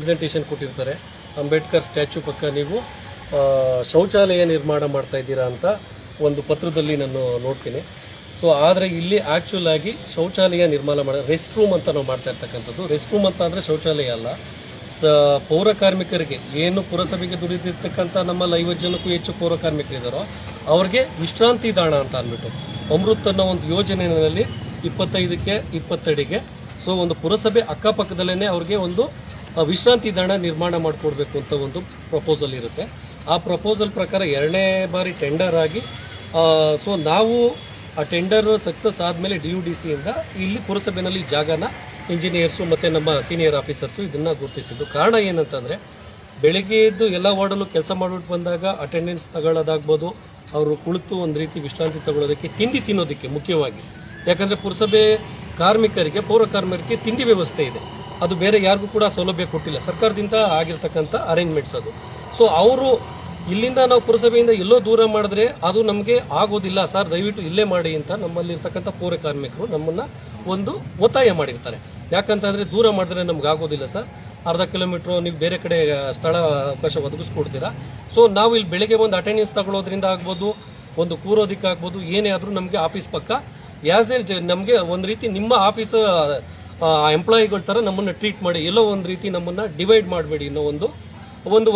Presentation ಕೊಟ್ಟಿರ್ತಾರೆ. Ambedkar statue ಪಕ್ಕ ನೀವು ಶೌಚಾಲಯ ನಿರ್ಮಾಣ ಮಾಡ್ತಾ ಇದ್ದೀರಾ ಅಂತ ಒಂದು ಪತ್ರದಲ್ಲಿ ನಾನು ನೋಡ್ತೀನಿ. ಸೊ ಆದರೆ ಇಲ್ಲಿ ಆ್ಯಕ್ಚುಲ್ ಆಗಿ ಶೌಚಾಲಯ ನಿರ್ಮಾಣ ರೆಸ್ಟ್ ರೂಮ್ ಅಂತ ನಾವು ಮಾಡ್ತಾ ಇರ್ತಕ್ಕಂಥದ್ದು. ರೆಸ್ಟ್ ರೂಮ್ ಅಂತ ಅಂದರೆ ಶೌಚಾಲಯ ಅಲ್ಲ. ಪೌರ ಕಾರ್ಮಿಕರಿಗೆ ಏನು ಪುರಸಭೆಗೆ ದುಡಿದಿರ್ತಕ್ಕಂಥ ನಮ್ಮಲ್ಲಿ 50 ಜನಕ್ಕೂ ಹೆಚ್ಚು ಪೌರ ಕಾರ್ಮಿಕರಿದ್ದಾರೋ ಅವ್ರಿಗೆ ವಿಶ್ರಾಂತಿ ದಾಣ ಅಂತ ಅಂದ್ಬಿಟ್ಟು ಅಮೃತ್ ಅನ್ನೋ ಒಂದು ಯೋಜನೆಯಲ್ಲಿ 25ಕ್ಕೆ 20 ಅಡಿಗೆ ಸೊ ಒಂದು ಪುರಸಭೆ ಅಕ್ಕಪಕ್ಕದಲ್ಲೇ ಅವ್ರಿಗೆ ಒಂದು ವಿಶ್ರಾಂತಿ ದಾಣ ನಿರ್ಮಾಣ ಮಾಡಿಕೊಡ್ಬೇಕು ಅಂತ ಒಂದು ಪ್ರಪೋಸಲ್ ಇರುತ್ತೆ. ಆ ಪ್ರಪೋಸಲ್ ಪ್ರಕಾರ 2ನೇ ಬಾರಿ ಟೆಂಡರ್ ಆಗಿ ಸೊ ನಾವು ಆ ಟೆಂಡರ್ ಸಕ್ಸಸ್ ಆದಮೇಲೆ DUDCಯಿಂದ ಇಲ್ಲಿ ಪುರಸಭೆಯಲ್ಲಿ ಜಾಗನ ಇಂಜಿನಿಯರ್ಸು ಮತ್ತು ನಮ್ಮ ಸೀನಿಯರ್ ಆಫೀಸರ್ಸು ಇದನ್ನು ಗುರುತಿಸಿದ್ದು. ಕಾರಣ ಏನಂತಂದರೆ ಬೆಳಗ್ಗೆ ಎದ್ದು ಎಲ್ಲ ವಾರ್ಡಲ್ಲೂ ಕೆಲಸ ಮಾಡಿಬಿಟ್ಟು ಬಂದಾಗ ಅಟೆಂಡೆನ್ಸ್ ತಗೊಳ್ಳೋದಾಗ್ಬೋದು, ಅವರು ಕುಳಿತು ಒಂದು ರೀತಿ ವಿಶ್ರಾಂತಿ ತಗೊಳ್ಳೋದಕ್ಕೆ, ತಿಂಡಿ ತಿನ್ನೋದಕ್ಕೆ ಮುಖ್ಯವಾಗಿ. ಯಾಕಂದರೆ ಪುರಸಭೆ ಕಾರ್ಮಿಕರಿಗೆ ಪೌರ ಕಾರ್ಮಿಕರಿಗೆ ತಿಂಡಿ ವ್ಯವಸ್ಥೆ ಇದೆ, ಅದು ಬೇರೆ ಯಾರಿಗೂ ಕೂಡ ಸೌಲಭ್ಯ ಕೊಟ್ಟಿಲ್ಲ, ಸರ್ಕಾರದಿಂದ ಆಗಿರ್ತಕ್ಕಂಥ ಅರೇಂಜ್ಮೆಂಟ್ಸ್ ಅದು. ಸೊ ಅವರು ಇಲ್ಲಿಂದ ನಾವು ಪುರಸಭೆಯಿಂದ ಎಲ್ಲೋ ದೂರ ಮಾಡಿದ್ರೆ ಅದು ನಮಗೆ ಆಗೋದಿಲ್ಲ ಸರ್, ದಯವಿಟ್ಟು ಇಲ್ಲೇ ಮಾಡಿ ಅಂತ ನಮ್ಮಲ್ಲಿರ್ತಕ್ಕಂಥ ಪೌರ ಕಾರ್ಮಿಕರು ನಮ್ಮನ್ನು ಒಂದು ಒತ್ತಾಯ ಮಾಡಿರ್ತಾರೆ. ಯಾಕಂತಂದರೆ ದೂರ ಮಾಡಿದ್ರೆ ನಮ್ಗೆ ಆಗೋದಿಲ್ಲ ಸರ್, ಅರ್ಧ ಕಿಲೋಮೀಟ್ರು ನೀವು ಬೇರೆ ಕಡೆ ಸ್ಥಳ ಅವಕಾಶ ಒದಗಿಸ್ಕೊಡ್ತೀರಾ. ಸೊ ನಾವು ಇಲ್ಲಿ ಬೆಳಗ್ಗೆ ಒಂದು ಅಟೆಂಡೆನ್ಸ್ ತಗೊಳ್ಳೋದ್ರಿಂದ ಆಗ್ಬೋದು, ಒಂದು ಕೂರೋದಕ್ಕೆ ಆಗ್ಬೋದು, ಏನೇ ಆದರೂ ನಮಗೆ ಆಫೀಸ್ ಪಕ್ಕ ಆಸ್ ಎ ನಮಗೆ ಒಂದು ರೀತಿ ನಿಮ್ಮ ಆಫೀಸ್ ಎಂಪ್ಲಾಯಿಗಳ ಥರ ನಮ್ಮನ್ನು ಟ್ರೀಟ್ ಮಾಡಿ, ಎಲ್ಲೋ ಒಂದು ರೀತಿ ನಮ್ಮನ್ನು ಡಿವೈಡ್ ಮಾಡಬೇಡಿ ಅನ್ನೋ ಒಂದು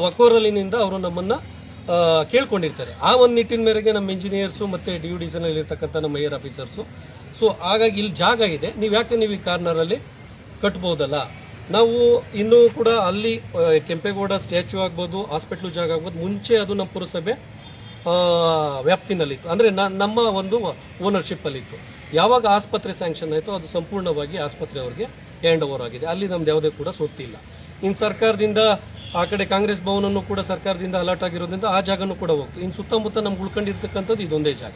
ಒಕ್ಕೊರಲಿನಿಂದ ಅವರು ನಮ್ಮನ್ನು ಕೇಳ್ಕೊಂಡಿರ್ತಾರೆ. ಆ ಒಂದು ನಿಟ್ಟಿನ ಮೇರೆಗೆ ನಮ್ಮ ಇಂಜಿನಿಯರ್ಸು ಮತ್ತು DUDCನಲ್ಲಿ ಇರ್ತಕ್ಕಂಥ ನಮ್ಮ ಮೇಯರ್ ಆಫೀಸರ್ಸು ಸೊ ಹಾಗಾಗಿ ಇಲ್ಲಿ ಜಾಗ ಇದೆ, ನೀವು ಈ ಕಾರ್ನರಲ್ಲಿ ಕಟ್ಬೋದಲ್ಲ. ನಾವು ಇನ್ನೂ ಕೂಡ ಅಲ್ಲಿ ಕೆಂಪೇಗೌಡ ಸ್ಟ್ಯಾಚ್ಯೂ ಆಗ್ಬೋದು, ಹಾಸ್ಪಿಟ್ಲು ಜಾಗ ಆಗ್ಬೋದು, ಮುಂಚೆ ಅದು ನಮ್ಮ ಪುರಸಭೆ ವ್ಯಾಪ್ತಿನಲ್ಲಿತ್ತು, ಅಂದರೆ ನಮ್ಮ ಒಂದು ಓನರ್ಶಿಪ್ಪಲ್ಲಿತ್ತು. ಯಾವಾಗ ಆಸ್ಪತ್ರೆ ಸ್ಯಾಂಕ್ಷನ್ ಆಯಿತು ಅದು ಸಂಪೂರ್ಣವಾಗಿ ಆಸ್ಪತ್ರೆ ಅವರಿಗೆ ಹ್ಯಾಂಡ್ ಓವರ್ ಆಗಿದೆ. ಅಲ್ಲಿ ನಮ್ದು ಯಾವುದೇ ಕೂಡ ಸೊತ್ತಿಲ್ಲ. ಇನ್ನು ಸರ್ಕಾರದಿಂದ ಆ ಕಡೆ ಕಾಂಗ್ರೆಸ್ ಭವನನ್ನು ಕೂಡ ಸರ್ಕಾರದಿಂದ ಅಲಾಟ್ ಆಗಿರೋದ್ರಿಂದ ಆ ಜಾಗನೂ ಕೂಡ ಹೋಗ್ತು. ಇನ್ನು ಸುತ್ತಮುತ್ತ ನಮ್ಗೆ ಉಳ್ಕೊಂಡಿರ್ತಕ್ಕಂಥದ್ದು ಇದೊಂದೇ ಜಾಗ.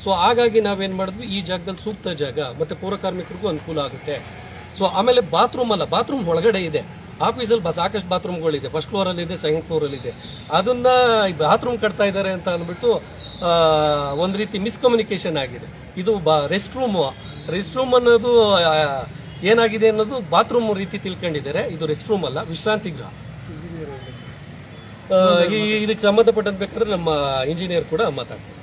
ಸೊ ಹಾಗಾಗಿ ನಾವೇನು ಮಾಡಿದ್ವಿ, ಈ ಜಾಗದಲ್ಲಿ ಸೂಕ್ತ ಜಾಗ ಮತ್ತು ಪೌರ ಕಾರ್ಮಿಕರಿಗೂ ಅನುಕೂಲ ಆಗುತ್ತೆ. ಸೊ ಆಮೇಲೆ ಬಾತ್ರೂಮ್ ಅಲ್ಲ, ಬಾತ್ರೂಮ್ ಒಳಗಡೆ ಇದೆ, ಆಫೀಸಲ್ಲಿ ಸಾಕಷ್ಟು ಬಾತ್ರೂಮ್ಗಳಿದೆ, ಫಸ್ಟ್ ಫ್ಲೋರಲ್ಲಿ ಇದೆ, ಸೆಕೆಂಡ್ ಫ್ಲೋರಲ್ಲಿ ಇದೆ. ಅದನ್ನ ಬಾತ್ರೂಮ್ ಕಟ್ತಾ ಇದ್ದಾರೆ ಅಂತ ಅಂದ್ಬಿಟ್ಟು ಒಂದು ರೀತಿ ಮಿಸ್ಕಮ್ಯುನಿಕೇಶನ್ ಆಗಿದೆ. ಇದು ರೆಸ್ಟ್ ರೂಮ್ ಅನ್ನೋದು ಏನಾಗಿದೆ ಅನ್ನೋದು ಬಾತ್ರೂಮ್ ರೀತಿ ತಿಳ್ಕೊಂಡಿದ್ದಾರೆ. ಇದು ರೆಸ್ಟ್ ರೂಮ್ ಅಲ್ಲ, ವಿಶ್ರಾಂತಿ ಗೃಹ. ಇದಕ್ಕೆ ಸಂಬಂಧಪಟ್ಟಂತ ಬೇಕಾದ್ರೆ ನಮ್ಮ ಇಂಜಿನಿಯರ್ ಕೂಡ ಮಾತಾಡ್ತಾರೆ.